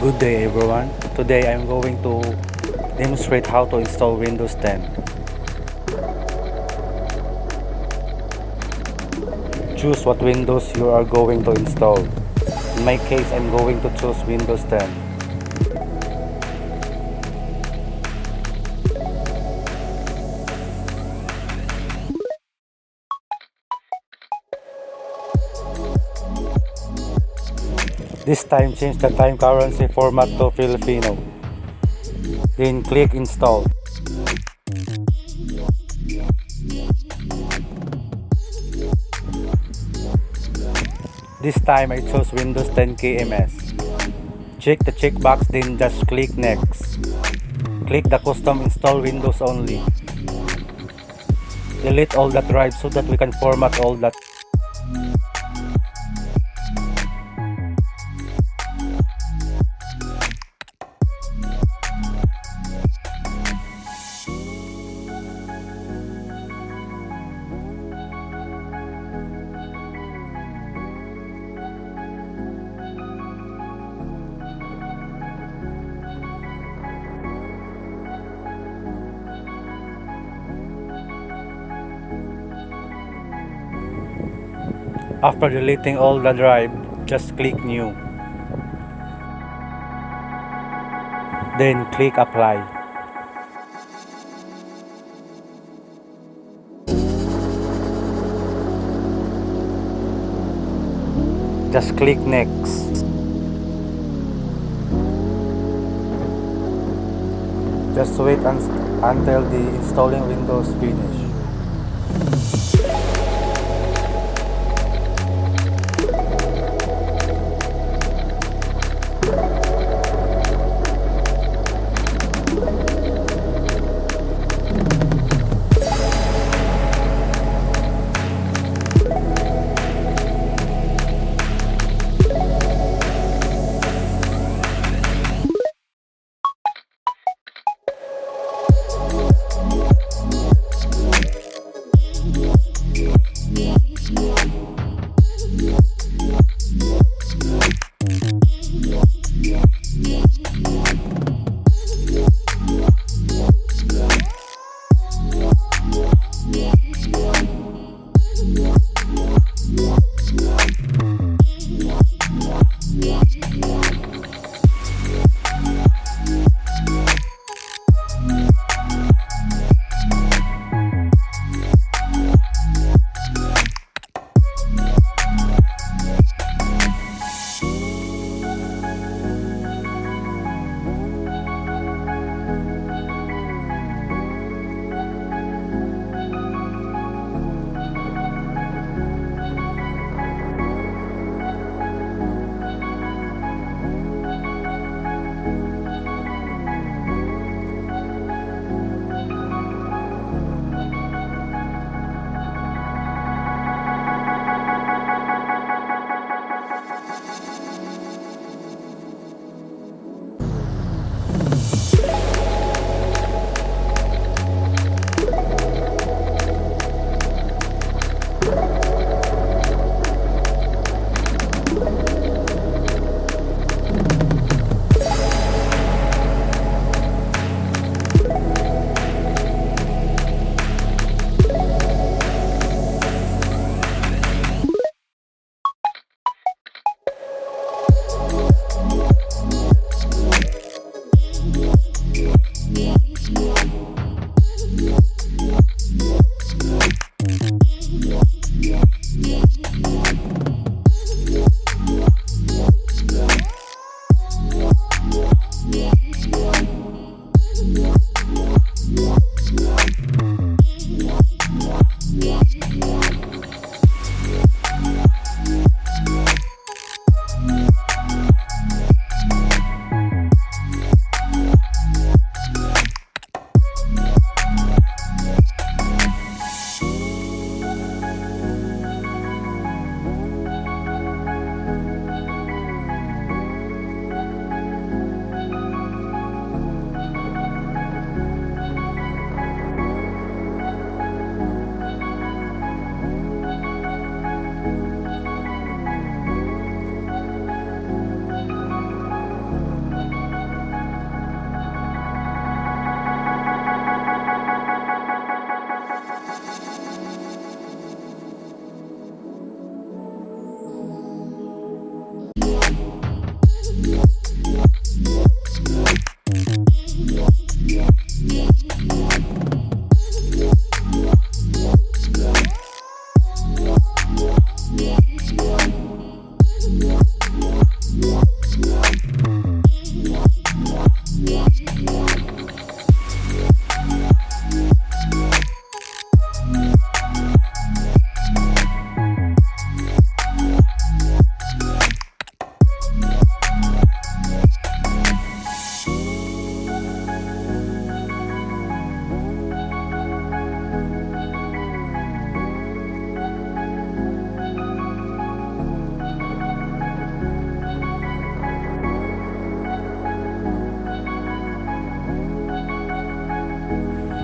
Good day everyone. Today I'm going to demonstrate how to install Windows 10. Choose what Windows you are going to install. In my case, I'm going to choose Windows 10. This time, change the time currency format to Filipino. Then click install. This time I chose Windows 10 KMS. Check the checkbox, then just click next. Click the custom install Windows only. Delete all the drives so that we can format all that. After deleting all the drive, just click new. Then click apply. Just click next. Just wait until the installing Windows finish.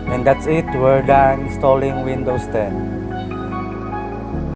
And that's it, we're done installing Windows 10.